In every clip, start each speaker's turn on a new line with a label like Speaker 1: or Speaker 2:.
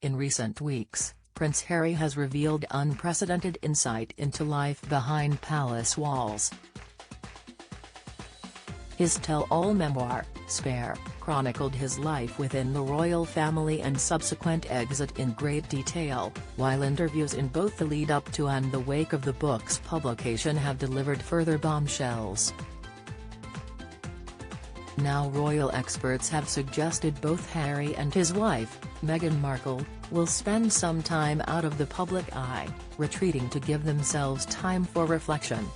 Speaker 1: In recent weeks, Prince Harry has revealed unprecedented insight into life behind palace walls. His tell-all memoir, Spare, chronicled his life within the royal family and subsequent exit in great detail, while interviews in both the lead-up to and the wake of the book's publication have delivered further bombshells. Now royal experts have suggested both Harry and his wife, Meghan Markle, will spend some time out of the public eye, retreating to give themselves time for reflection.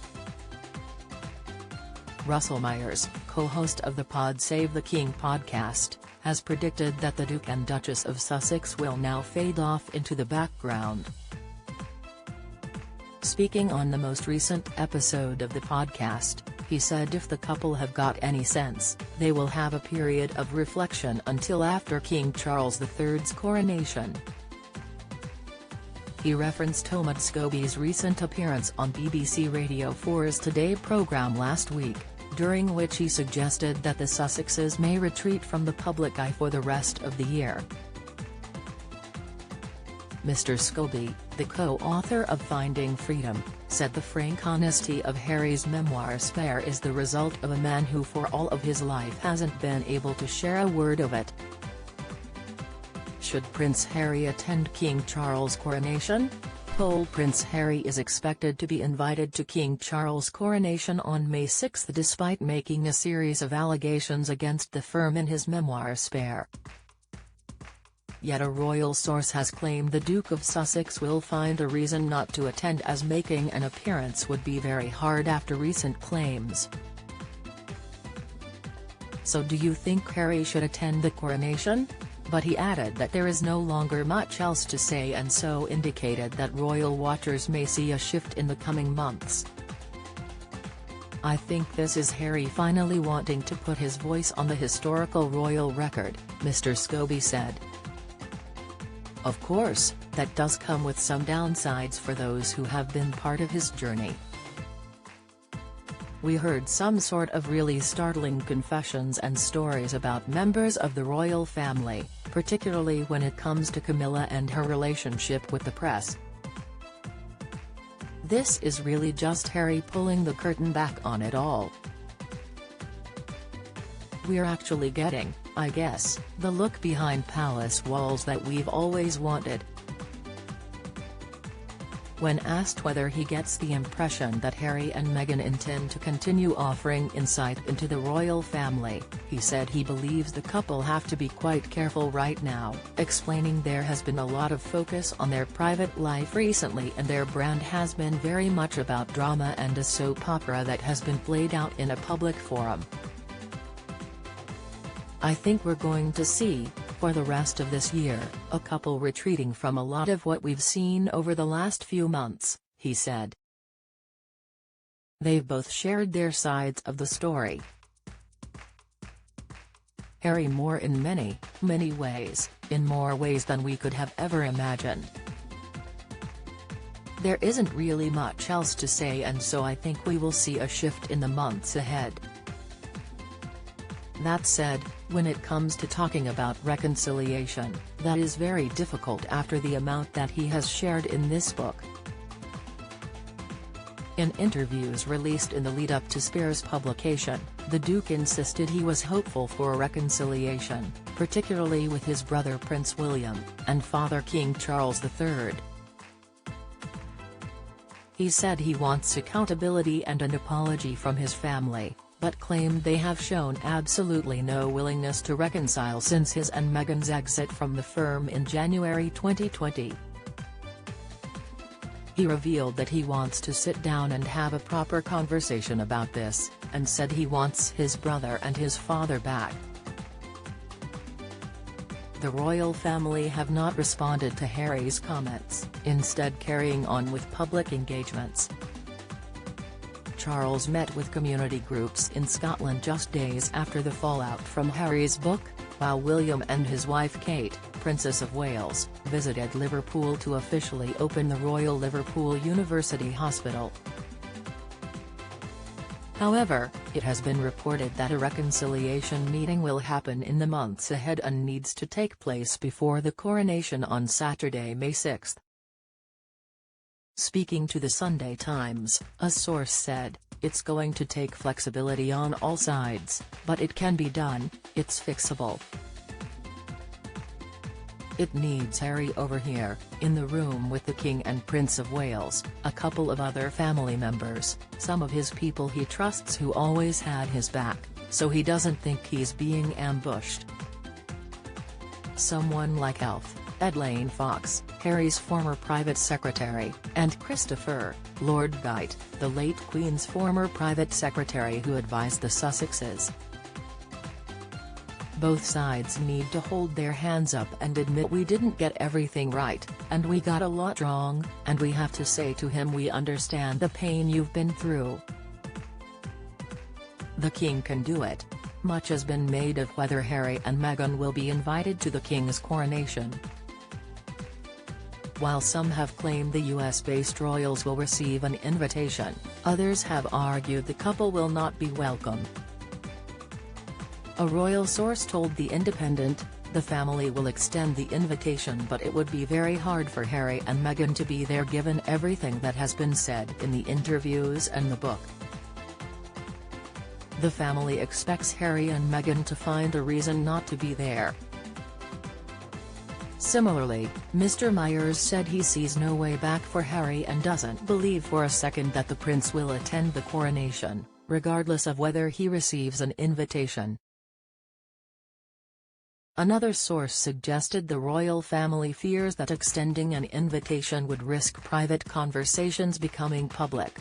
Speaker 1: Russell Myers, co-host of the Pod Save the King podcast, has predicted that the Duke and Duchess of Sussex will now fade off into the background. Speaking on the most recent episode of the podcast, he said if the couple have got any sense, they will have a period of reflection until after King Charles III's coronation. He referenced Omid Scobie's recent appearance on BBC Radio 4's Today programme last week, during which he suggested that the Sussexes may retreat from the public eye for the rest of the year. Mr. Scobie, the co-author of Finding Freedom, said the frank honesty of Harry's memoir Spare is the result of a man who for all of his life hasn't been able to share a word of it. Should Prince Harry attend King Charles' coronation? Prince Harry is expected to be invited to King Charles' coronation on May 6 despite making a series of allegations against the firm in his memoir Spare. Yet a royal source has claimed the Duke of Sussex will find a reason not to attend, as making an appearance would be very hard after recent claims. So do you think Harry should attend the coronation? But he added that there is no longer much else to say, and so indicated that royal watchers may see a shift in the coming months. I think this is Harry finally wanting to put his voice on the historical royal record, Mr. Scobie said. Of course, that does come with some downsides for those who have been part of his journey. We heard some sort of really startling confessions and stories about members of the royal family, particularly when it comes to Camilla and her relationship with the press. This is really just Harry pulling the curtain back on it all. We're actually getting, I guess, the look behind palace walls that we've always wanted. When asked whether he gets the impression that Harry and Meghan intend to continue offering insight into the royal family, he said he believes the couple have to be quite careful right now, explaining there has been a lot of focus on their private life recently and their brand has been very much about drama and a soap opera that has been played out in a public forum. I think we're going to see, for the rest of this year, a couple retreating from a lot of what we've seen over the last few months, he said. They've both shared their sides of the story. Harry more in many, many ways, in more ways than we could have ever imagined. There isn't really much else to say, and so I think we will see a shift in the months ahead. That said, when it comes to talking about reconciliation, that is very difficult after the amount that he has shared in this book. In interviews released in the lead-up to Spare's publication, the Duke insisted he was hopeful for a reconciliation, particularly with his brother Prince William, and father King Charles III. He said he wants accountability and an apology from his family, but claimed they have shown absolutely no willingness to reconcile since his and Meghan's exit from the firm in January 2020. He revealed that he wants to sit down and have a proper conversation about this, and said he wants his brother and his father back. The royal family have not responded to Harry's comments, instead carrying on with public engagements. Charles met with community groups in Scotland just days after the fallout from Harry's book, while William and his wife Kate, Princess of Wales, visited Liverpool to officially open the Royal Liverpool University Hospital. However, It has been reported that a reconciliation meeting will happen in the months ahead and needs to take place before the coronation on Saturday, May 6. Speaking to the Sunday Times, a source said, "It's going to take flexibility on all sides, but it can be done, it's fixable. It needs Harry over here, in the room with the King and Prince of Wales, a couple of other family members, some of his people he trusts who always had his back, so he doesn't think he's being ambushed. Someone like Elf, Elaine Fox, Harry's former private secretary, and Christopher, Lord Guyte, the late Queen's former private secretary who advised the Sussexes. Both sides need to hold their hands up and admit we didn't get everything right, and we got a lot wrong, and we have to say to him we understand the pain you've been through. The King can do it." Much has been made of whether Harry and Meghan will be invited to the King's coronation. While some have claimed the US-based royals will receive an invitation, others have argued the couple will not be welcome. A royal source told The Independent, "The family will extend the invitation, but it would be very hard for Harry and Meghan to be there given everything that has been said in the interviews and the book. The family expects Harry and Meghan to find a reason not to be there." Similarly, Mr. Myers said he sees no way back for Harry and doesn't believe for a second that the prince will attend the coronation, regardless of whether he receives an invitation. Another source suggested the royal family fears that extending an invitation would risk private conversations becoming public.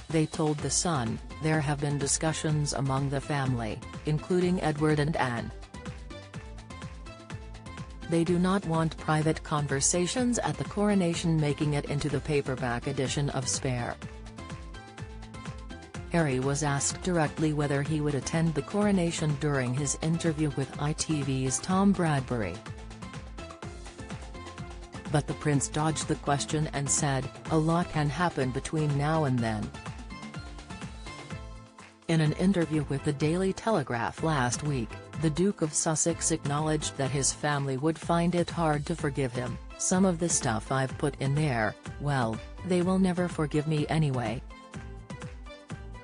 Speaker 1: They told The Sun, "There have been discussions among the family, including Edward and Anne. They do not want private conversations at the coronation making it into the paperback edition of Spare." Harry was asked directly whether he would attend the coronation during his interview with ITV's Tom Bradbury. But the prince dodged the question and said, "A lot can happen between now and then." In an interview with the Daily Telegraph last week, the Duke of Sussex acknowledged that his family would find it hard to forgive him. "Some of the stuff I've put in there, well, they will never forgive me anyway.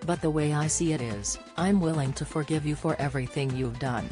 Speaker 1: But the way I see it is, I'm willing to forgive you for everything you've done."